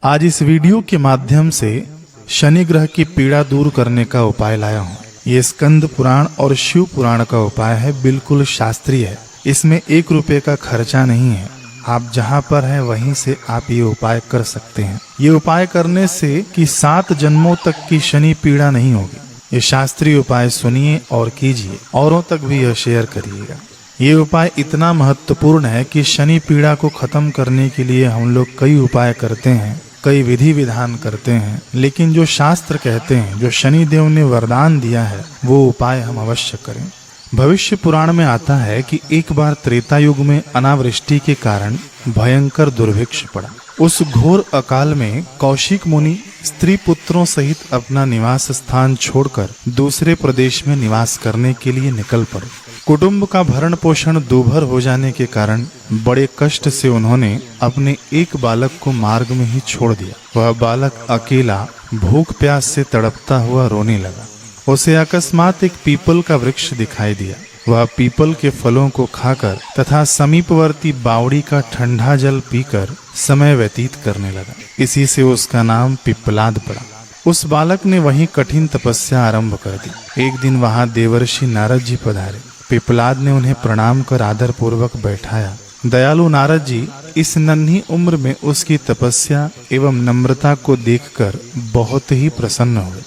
आज इस वीडियो के माध्यम से शनि ग्रह की पीड़ा दूर करने का उपाय लाया हूँ। ये स्कंद पुराण और शिव पुराण का उपाय है, बिल्कुल शास्त्रीय है। इसमें 1 रुपये का खर्चा नहीं है। आप जहाँ पर हैं वहीं से आप ये उपाय कर सकते हैं। ये उपाय करने से कि 7 जन्मों तक की शनि पीड़ा नहीं होगी। ये शास्त्रीय उपाय सुनिए और कीजिए, औरों तक भी यह शेयर करिएगा। ये उपाय इतना महत्वपूर्ण है कि शनि पीड़ा को खत्म करने के लिए हम लोग कई उपाय करते हैं, कई विधि विधान करते हैं, लेकिन जो शास्त्र कहते हैं, जो शनि देव ने वरदान दिया है, वो उपाय हम अवश्य करें। भविष्य पुराण में आता है कि एक बार त्रेता युग में अनावृष्टि के कारण भयंकर दुर्भिक्ष पड़ा। उस घोर अकाल में कौशिक मुनि स्त्री पुत्रों सहित अपना निवास स्थान छोड़कर दूसरे प्रदेश में निवास करने के लिए निकल पड़े। कुटुंब का भरण पोषण दूभर हो जाने के कारण बड़े कष्ट से उन्होंने अपने एक बालक को मार्ग में ही छोड़ दिया। वह बालक अकेला भूख प्यास से तड़पता हुआ रोने लगा। उसे अकस्मात एक पीपल का वृक्ष दिखाई दिया। वह पीपल के फलों को खाकर तथा समीपवर्ती बावड़ी का ठंडा जल पीकर समय व्यतीत करने लगा। इसी से उसका नाम पिप्पलाद पड़ा। उस बालक ने वहीं कठिन तपस्या आरंभ कर दी। एक दिन वहां देवर्षि नारद जी पधारे। पिप्पलाद ने उन्हें प्रणाम कर आदर पूर्वक बैठाया। दयालु नारद जी इस नन्ही उम्र में उसकी तपस्या एवं नम्रता को देखकर बहुत ही प्रसन्न हुए।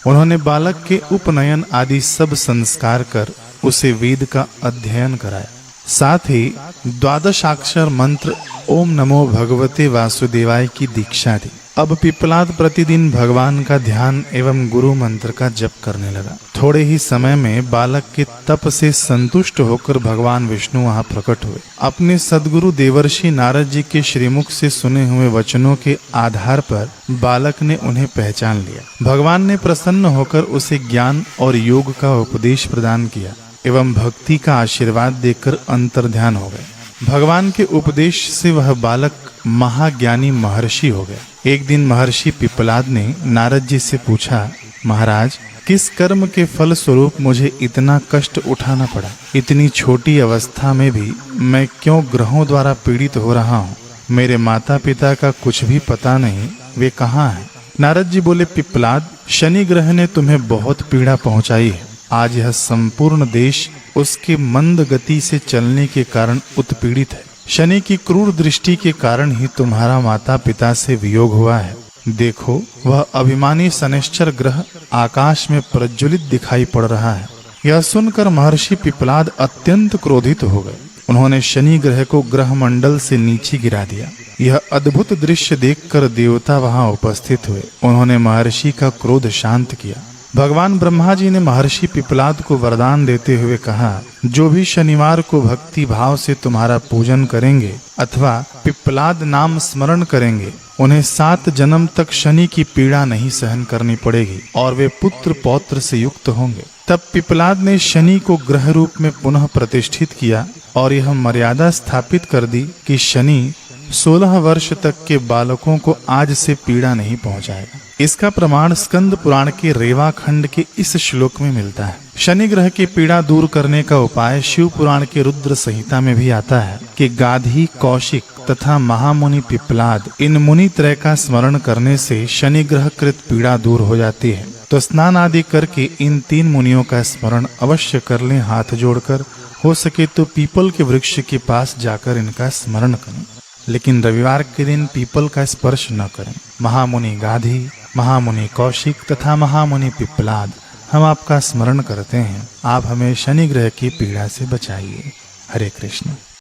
उन्होंने बालक के उपनयन आदि सब संस्कार कर उसे वेद का अध्ययन कराया। साथ ही 12 मंत्र ओम नमो भगवते वासुदेवाय की दीक्षा दी। अब पिप्पलाद प्रतिदिन भगवान का ध्यान एवं गुरु मंत्र का जप करने लगा। थोड़े ही समय में बालक के तप से संतुष्ट होकर भगवान विष्णु वहां प्रकट हुए। अपने सद्गुरु देवर्षि नारद जी के श्रीमुख से सुने हुए वचनों के आधार पर बालक ने उन्हें पहचान लिया। भगवान ने प्रसन्न होकर उसे ज्ञान और योग का उपदेश प्रदान किया एवं भक्ति का आशीर्वाद देकर अंतर्ध्यान हो गए। भगवान के उपदेश से वह बालक महाज्ञानी महर्षि हो गया। एक दिन महर्षि पिप्पलाद ने नारद जी से पूछा, महाराज, किस कर्म के फल स्वरूप मुझे इतना कष्ट उठाना पड़ा? इतनी छोटी अवस्था में भी मैं क्यों ग्रहों द्वारा पीड़ित हो रहा हूँ? मेरे माता पिता का कुछ भी पता नहीं, वे कहाँ हैं? नारद जी बोले, पिप्पलाद, शनि ग्रह ने तुम्हें बहुत पीड़ा पहुँचाई है। आज यह संपूर्ण देश उसके मंद गति से चलने के कारण उत्पीड़ित है। शनि की क्रूर दृष्टि के कारण ही तुम्हारा माता पिता से वियोग हुआ है। देखो, वह अभिमानी शनैश्चर ग्रह आकाश में प्रज्वलित दिखाई पड़ रहा है। यह सुनकर महर्षि पिप्पलाद अत्यंत क्रोधित हो गए। उन्होंने शनि ग्रह को ग्रह मंडल से नीचे गिरा दिया। यह अद्भुत दृश्य देखकर देवता वहां उपस्थित हुए। उन्होंने महर्षि का क्रोध शांत किया। भगवान ब्रह्मा जी ने महर्षि पिप्पलाद को वरदान देते हुए कहा, जो भी शनिवार को भक्ति भाव से तुम्हारा पूजन करेंगे अथवा पिप्पलाद नाम स्मरण करेंगे, उन्हें 7 जन्म तक शनि की पीड़ा नहीं सहन करनी पड़ेगी और वे पुत्र पौत्र से युक्त होंगे। तब पिप्पलाद ने शनि को ग्रह रूप में पुनः प्रतिष्ठित किया और यह मर्यादा स्थापित कर दी कि शनि 16 वर्ष तक के बालकों को आज से पीड़ा नहीं पहुंचाएगा। इसका प्रमाण स्कंद पुराण के रेवा खंड के इस श्लोक में मिलता है। शनि ग्रह की पीड़ा दूर करने का उपाय शिव पुराण के रुद्र संहिता में भी आता है कि गाधी, कौशिक तथा महामुनि पिप्पलाद, इन मुनि त्रय का स्मरण करने से शनि ग्रह कृत पीड़ा दूर हो जाती है। तो स्नान आदि करके इन 3 मुनियों का स्मरण अवश्य कर लें। हाथ जोड़कर हो सके तो पीपल के वृक्ष के पास जाकर इनका स्मरण करें, लेकिन रविवार के दिन पीपल का स्पर्श न करें। महामुनि गाधी, महामुनि कौशिक तथा महामुनि पिप्पलाद, हम आपका स्मरण करते हैं। आप हमें शनि ग्रह की पीड़ा से बचाइए। हरे कृष्ण।